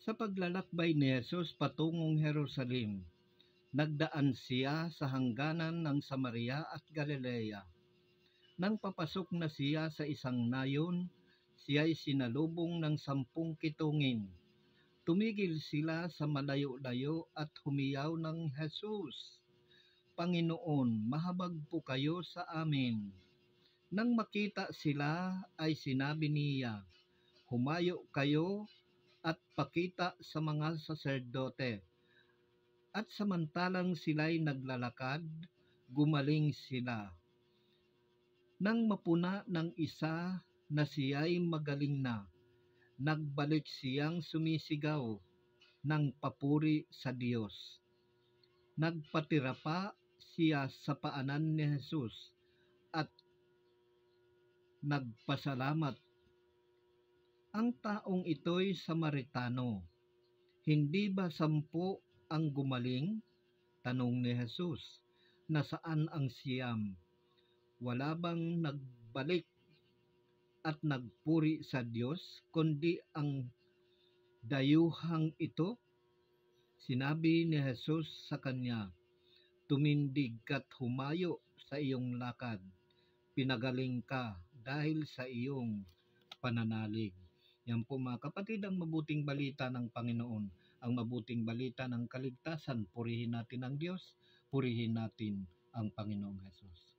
Sa paglalakbay ni Jesus patungong Jerusalem, nagdaan siya sa hangganan ng Samaria at Galilea. Nang papasok na siya sa isang nayon, siya'y sinalubong ng 10 kitungin. Tumigil sila sa malayo-layo at humiyaw ng, "Jesus, Panginoon, mahabag po kayo sa amin." Nang makita sila ay sinabi niya, "Humayo kayo at pakita sa mga saserdote." At samantalang sila'y naglalakad, gumaling sila. Nang mapuna ng isa na siya'y magaling na, nagbalik siyang sumisigaw ng papuri sa Diyos. Nagpatira pa siya sa paanan ni Jesus at nagpasalamat. Ang taong ito'y Samaritano. "Hindi ba 10 ang gumaling?" tanong ni Jesus. "Nasaan ang siyam? Wala bang nagbalik at nagpuri sa Diyos, kundi ang dayuhang ito?" Sinabi ni Jesus sa kanya, "Tumindig ka't humayo sa iyong lakad. Pinagaling ka dahil sa iyong pananalig." Yan po mga kapatid ang mabuting balita ng Panginoon. Ang mabuting balita ng kaligtasan. Purihin natin ang Diyos, purihin natin ang Panginoong Jesus.